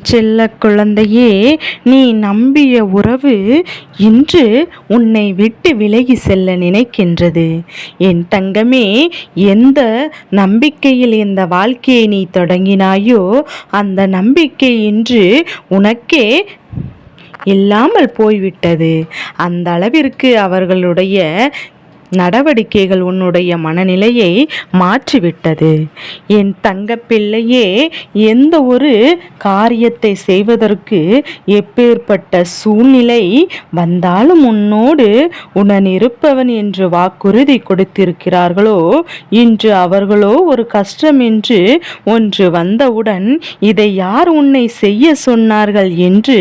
செல்ல குழந்தையே, நீ நம்பிய உறவு இன்று உன்னை விட்டு விலகி செல்ல நினைக்கின்றது. என் தங்கமே, எந்த நம்பிக்கையில் இந்த வாழ்க்கையை நீ தொடங்கினாயோ அந்த நம்பிக்கை இன்று உனக்கே இல்லாமல் போய்விட்டது. அந்த அளவிற்கு அவர்களுடைய நடவடிக்கைகள் உன்னுடைய மனநிலையை மாற்றிவிட்டது. என் தங்கப்பிள்ளையே, எந்த ஒரு காரியத்தை செய்வதற்கு எப்பேற்பட்ட சூழ்நிலை வந்தாலும் உன்னோடு உடன் இருப்பவன் என்று வாக்குறுதி கொடுத்திருக்கிறார்களோ, இன்று அவர்களோ ஒரு கஷ்டம் என்று ஒன்று வந்தவுடன் இதை யார் உன்னை செய்ய சொன்னார்கள் என்று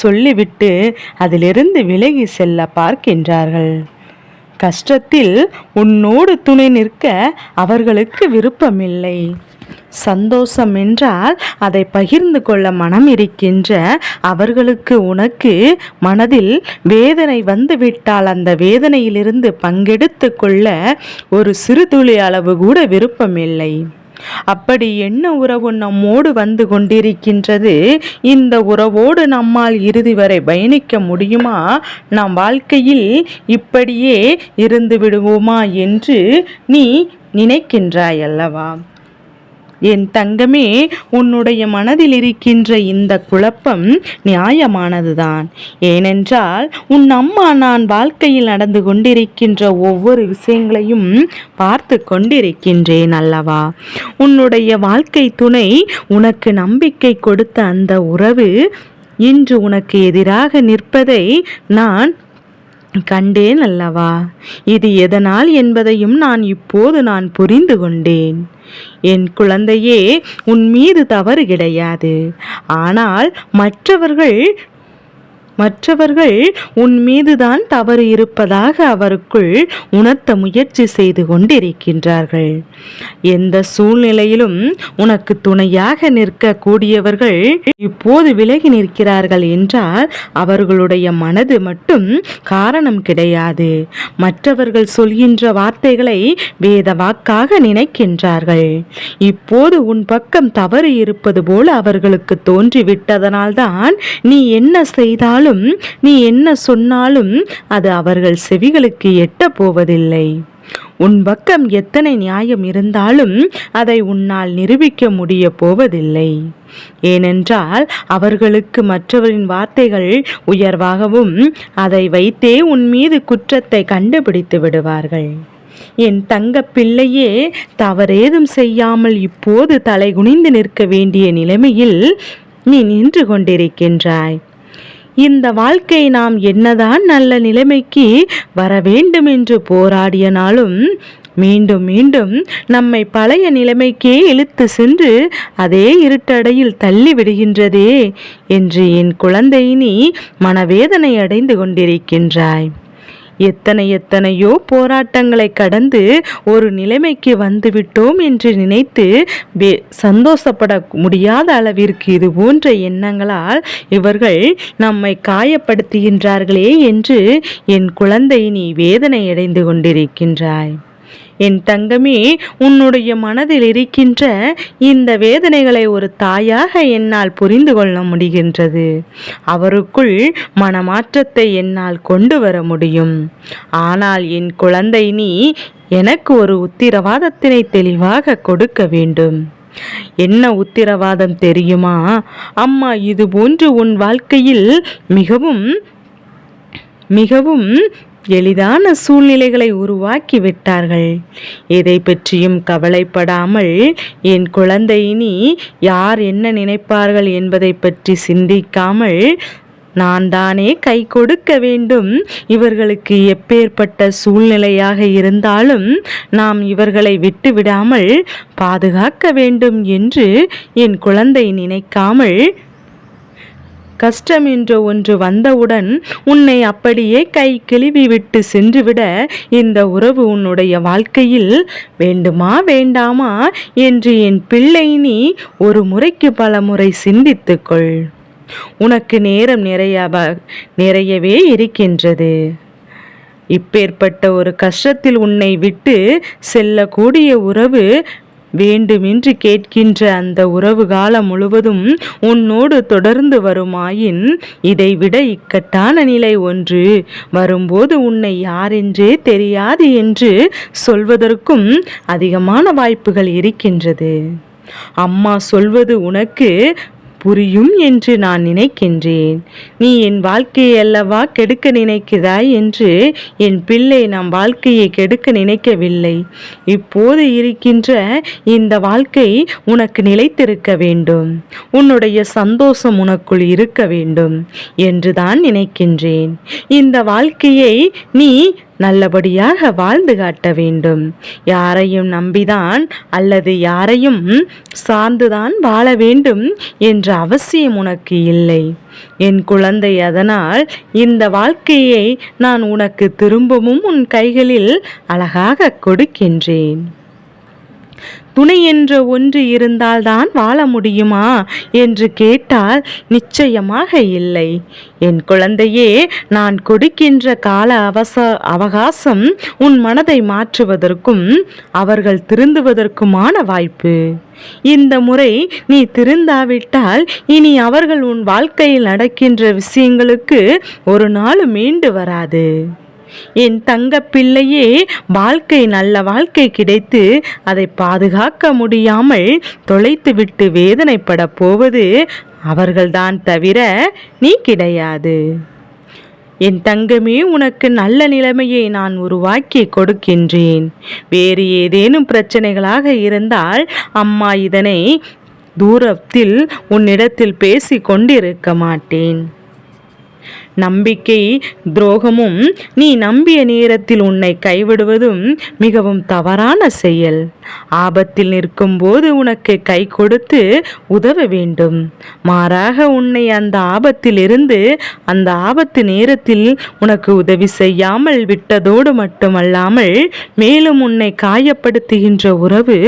சொல்லிவிட்டு அதிலிருந்து விலகி செல்ல பார்க்கின்றார்கள். கஷ்டத்தில் உன்னோடு துணை நிற்க அவர்களுக்கு விருப்பமில்லை. சந்தோஷம் என்றால் அதை பகிர்ந்து கொள்ள மனம் இருக்கின்ற அவர்களுக்கு உனக்கு மனதில் வேதனை வந்துவிட்டால் அந்த வேதனையிலிருந்து பங்கெடுத்து கொள்ள ஒரு சிறு துளி அளவு கூட விருப்பமில்லை. அப்படி என்ன உறவு நம்மோடு வந்து கொண்டிருக்கின்றது? இந்த உறவோடு நம்மால் இறுதி வரை பயணிக்க முடியுமா? நம் வாழ்க்கையில் இப்படியே இருந்து விடுவோமா என்று நீ நினைக்கின்றாய் அல்லவா? என் தங்கமே, உன்னுடைய மனதில் இருக்கின்ற இந்த குழப்பம் நியாயமானதுதான். ஏனென்றால் உன் அம்மா நான் வாழ்க்கையில் நடந்து கொண்டிருக்கின்ற ஒவ்வொரு விஷயங்களையும் பார்த்து கொண்டிருக்கின்றேன் அல்லவா? உன்னுடைய வாழ்க்கை துணை உனக்கு நம்பிக்கை கொடுத்த அந்த உறவு இன்று உனக்கு எதிராக நிற்பதை நான் கண்டேன் அல்லவா? இது எதனால் என்பதையும் நான் புரிந்து கொண்டேன். என் குழந்தையே, உன் மீது தவறு கிடையாது. ஆனால் மற்றவர்கள் உன் மீதுதான் தவறு இருப்பதாக அவருக்குள் உணர்த்த முயற்சி செய்து கொண்டிருக்கின்றார்கள். எந்த சூழ்நிலையிலும் உனக்கு துணையாக நிற்க கூடியவர்கள் இப்போது விலகி நிற்கிறார்கள் என்றால் அவர்களுடைய மனது மட்டும் காரணம் கிடையாது. மற்றவர்கள் சொல்கின்ற வார்த்தைகளை வேத வாக்காக நினைக்கின்றார்கள். இப்போது உன் பக்கம் தவறு இருப்பது போல அவர்களுக்கு தோன்றிவிட்டதனால்தான் நீ என்ன செய்தாலும் நீ என்ன சொன்னாலும் அது அவர்கள் செவிகளுக்கு எட்ட போவதில்லை. உன் பக்கம் எத்தனை நியாயம் இருந்தாலும் அதை உன்னால் நிரூபிக்க முடிய போவதில்லை. ஏனென்றால் அவர்களுக்கு மற்றவரின் வார்த்தைகள் உயர்வாகவும் அதை வைத்தே உன் மீது குற்றத்தை கண்டுபிடித்து விடுவார்கள். என் தங்க பிள்ளையே, தவறேதும் செய்யாமல் இப்போது தலை குனிந்து நிற்க வேண்டிய நிலைமையில் நீ நின்று கொண்டிருக்கின்றாய். இந்த வாழ்க்கை நாம் என்னதான் நல்ல நிலைமைக்கு வர வேண்டும் என்று போராடியனாலும் மீண்டும் மீண்டும் நம்மை பழைய நிலைமைக்கே இழுத்து சென்று அதே இருட்டடையில் தள்ளி விடுகின்றதே என்று என் குழந்தை நீ மனவேதனை அடைந்து கொண்டிருக்கின்றாய். எத்தனையோ போராட்டங்களை கடந்து ஒரு நிலைமைக்கு வந்துவிட்டோம் என்று நினைத்து சந்தோஷப்பட முடியாத அளவிற்கு இது போன்ற எண்ணங்களால் இவர்கள் நம்மை காயப்படுத்துகின்றார்களே என்று என் குழந்தை நீ வேதனை அடைந்து கொண்டிருக்கின்றாய். என் தங்கமே, உன்னுடைய மனதில் இருக்கின்ற இந்த வேதனைகளை ஒரு தாயாக என்னால் புரிந்து கொள்ள முடிகின்றது. அவருக்குள் மனமாற்றத்தை என்னால் கொண்டு வர முடியும். ஆனால் என் குழந்தை நீ எனக்கு ஒரு உத்திரவாதத்தினை தெளிவாக கொடுக்க வேண்டும். என்ன உத்திரவாதம் தெரியுமா? அம்மா இது போன்று உன் வாழ்க்கையில் மிகவும் மிகவும் எளிதான சூழ்நிலைகளை உருவாக்கி விட்டார்கள். எதை பற்றியும் கவலைப்படாமல் என் குழந்தை நீ யார் என்ன நினைப்பார்கள் என்பதை பற்றி சிந்திக்காமல் நான் தானே கை கொடுக்க வேண்டும், இவர்களுக்கு எப்பேற்பட்ட சூழ்நிலையாக இருந்தாலும் நாம் இவர்களை விட்டுவிடாமல் பாதுகாக்க வேண்டும் என்று என் குழந்தை நினைக்காமல் கஷ்டம் என்ற ஒன்று வந்தவுடன் உன்னை அப்படியே கை கிழிவி விட்டு சென்றுவிட இந்த உறவு உன்னுடைய வாழ்க்கையில் வேண்டுமா வேண்டாமா என்று என் பிள்ளை நீ ஒரு முறைக்கு பல முறை சிந்தித்துக்கொள். உனக்கு நேரம் நிறையவே இருக்கின்றது. இப்பேற்பட்ட ஒரு கஷ்டத்தில் உன்னை விட்டு செல்லக்கூடிய உறவு வேண்டுமென்று கேட்கின்ற அந்த உறவு காலம் முழுவதும் உன்னோடு தொடர்ந்து வருமாயின் இதைவிட இக்கட்டான நிலை ஒன்று வரும்போது உன்னை யாரென்றே தெரியாது என்று சொல்வதற்கும் அதிகமான வாய்ப்புகள் இருக்கின்றது. அம்மா சொல்வது உனக்கு புரியும் என்று நான் நினைக்கின்றேன். நீ என் வாழ்க்கையை அல்லவா கெடுக்க நினைக்கிறாய் என்று என் பிள்ளை நம் வாழ்க்கையை கெடுக்க நினைக்கவில்லை. இப்போது இருக்கின்ற இந்த வாழ்க்கை உனக்கு நிலைத்திருக்க வேண்டும், உன்னுடைய சந்தோஷம் உனக்குள் இருக்க வேண்டும் என்று தான் நினைக்கின்றேன். இந்த வாழ்க்கையை நீ நல்லபடியாக வாழ்ந்து காட்ட வேண்டும். யாரையும் நம்பிதான் அல்லது யாரையும் சார்ந்துதான் வாழ வேண்டும் என்ற அவசியம் உனக்கு இல்லை என் குழந்தை. அதனால் இந்த வாழ்க்கையை நான் உனக்கு திரும்பவும் உன் கைகளில் அழகாக கொடுக்கின்றேன். துணை என்ற ஒன்று இருந்தால்தான் வாழ முடியுமா என்று கேட்டால் நிச்சயமாக இல்லை என் குழந்தையே. நான் கொடுக்கின்ற கால அவகாசம் உன் மனதை மாற்றுவதற்கும் அவர்கள் திருந்துவதற்குமான வாய்ப்பு. இந்த முறை நீ திருந்தாவிட்டால் இனி அவர்கள் உன் வாழ்க்கையில் நடக்கின்ற விஷயங்களுக்கு ஒரு நாள் மீண்டு வராது. என் தங்க பிள்ளையே, வாழ்க்கை நல்ல வாழ்க்கை கிடைத்து அதை பாதுகாக்க முடியாமல் தொலைத்துவிட்டு வேதனைப்பட போவது அவர்கள்தான் தவிர நீ கிடையாது. என் தங்கமே, உனக்கு நல்ல நிலைமையை நான் உருவாக்கி கொடுக்கின்றேன். வேறு ஏதேனும் பிரச்சனைகளாக இருந்தால் அம்மா இதனை தூரத்தில் உன்னிடத்தில் பேசி கொண்டிருக்க மாட்டேன். நம்பிக்கை துரோகமும் நீ நம்பிய நேரத்தில் உன்னை கைவிடுவதும் மிகவும் தவறான செயல். ஆபத்தில் நிற்கும் போது உனக்கு கை கொடுத்து உதவ வேண்டும். மாறாக உன்னை அந்த ஆபத்தில் இருந்து அந்த ஆபத்து நேரத்தில் உனக்கு உதவி செய்யாமல் விட்டதோடு மட்டுமல்லாமல் மேலும் உன்னை காயப்படுத்துகின்ற உறவு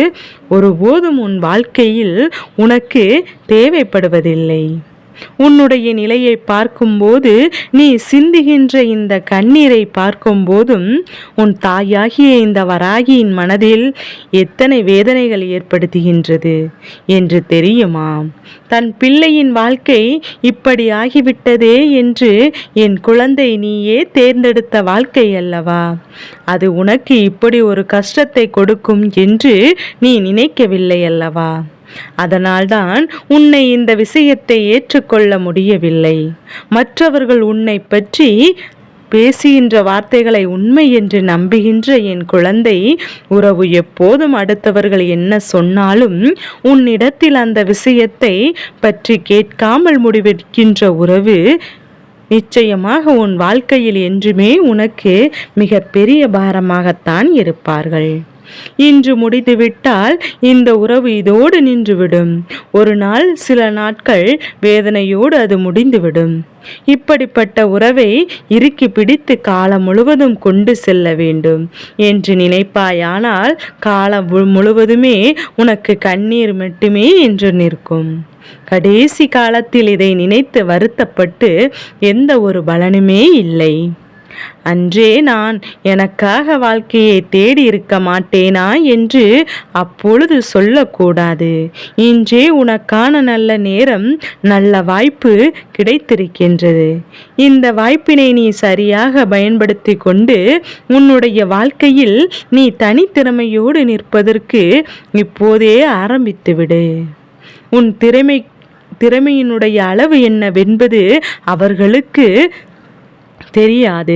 ஒருபோதும் உன் வாழ்க்கையில் உனக்கு தேவைப்படுவதில்லை. உன்னுடைய நிலையை பார்க்கும்போது, நீ சிந்துகின்ற இந்த கண்ணீரை பார்க்கும்போதும் உன் தாயாகிய இந்த வராகியின் மனதில் எத்தனை வேதனைகள் ஏற்படுத்துகின்றது என்று தெரியுமா? தன் பிள்ளையின் வாழ்க்கை இப்படி ஆகிவிட்டதே என்று என் குழந்தை நீயே தேர்ந்தெடுத்த வாழ்க்கை அல்லவா? அது உனக்கு இப்படி ஒரு கஷ்டத்தை கொடுக்கும் என்று நீ நினைக்கவில்லை அல்லவா? அதனால்தான் உன்னை இந்த விஷயத்தை ஏற்றுக்கொள்ள முடியவில்லை. மற்றவர்கள் உன்னை பற்றி பேசுகின்ற வார்த்தைகளை உண்மை என்று நம்புகின்ற என் குழந்தை, உறவு எப்போதும் அடுத்தவர்கள் என்ன சொன்னாலும் உன்னிடத்தில் அந்த விஷயத்தை பற்றி கேட்காமல் முடிவெடுக்கின்ற உறவு நிச்சயமாக உன் வாழ்க்கையில் என்றுமே உனக்கு மிக பெரிய பாரமாகத்தான் இருப்பார்கள். இன்று முடிந்துவிட்டால் இந்த உறவு இதோடு நின்றுவிடும். ஒரு நாள் சில நாட்கள் வேதனையோடு அது முடிந்துவிடும். இப்படிப்பட்ட உறவை இறுக்கி பிடித்து காலம் முழுவதும் கொண்டு செல்ல வேண்டும் என்று நினைப்பாயானால் காலம் முழுவதுமே உனக்கு கண்ணீர் மட்டுமே என்று நிற்கும். கடைசி காலத்தில் இதை நினைத்து வருத்தப்பட்டு எந்த ஒரு பலனுமே இல்லை. அன்றே நான் எனக்காக வாழ்க்கையை தேடி இருக்க மாட்டேனா என்று அப்பொழுது சொல்லக்கூடாது. இன்றே உனக்கான நல்ல நேரம், நல்ல வாய்ப்பு கிடைத்திருக்கின்றது. இந்த வாய்ப்பினை நீ சரியாக பயன்படுத்தி கொண்டு உன்னுடைய வாழ்க்கையில் நீ தனித்திறமையோடு நிற்பதற்கு இப்போதே ஆரம்பித்துவிடு. உன் திறமையினுடைய அளவு என்னவென்பது அவர்களுக்கு தெரியாது.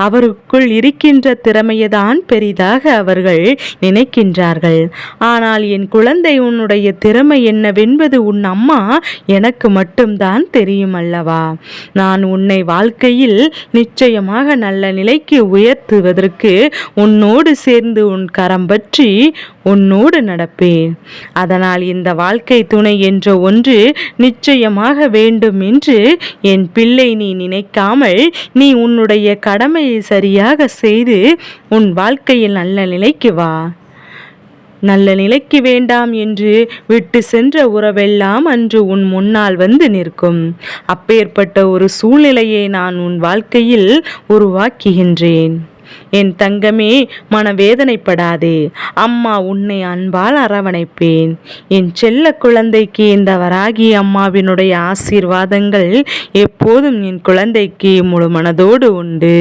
அவருக்குள் இருக்கின்ற திறமையைதான் பெரிதாக அவர்கள் நினைக்கின்றார்கள். ஆனால் என் குழந்தை, உன்னுடைய திறமை என்னவென்பது உன் அம்மா எனக்கு மட்டும்தான் தெரியும் அல்லவா? நான் உன்னை வாழ்க்கையில் நிச்சயமாக நல்ல நிலைக்கு உயர்த்துவதற்கு உன்னோடு சேர்ந்து உன் கரம் பற்றி உன்னோடு நடப்பேன். அதனால் இந்த வாழ்க்கை துணை என்ற ஒன்று நிச்சயமாக வேண்டும் என்று என் பிள்ளை நீ நினைக்காமல் நீ உன்னுடைய கடமையை சரியாக செய்து உன் வாழ்க்கையில் நல்ல நிலைக்கு வா. நல்ல நிலைக்கு வேண்டாம் என்று விட்டு சென்ற உறவெல்லாம் அன்று உன் முன்னால் வந்து நிற்கும். அப்பேற்பட்ட ஒரு சூழ்நிலையை நான் உன் வாழ்க்கையில் உருவாக்குகின்றேன். என் தங்கமே, மனவேதனைப்படாதே. அம்மா உன்னை அன்பால் அரவணைப்பேன். என் செல்ல குழந்தைக்கு இந்த வராகி அம்மாவினுடைய ஆசீர்வாதங்கள் எப்போதும் என் குழந்தைக்கு முழு மனதோடு உண்டு.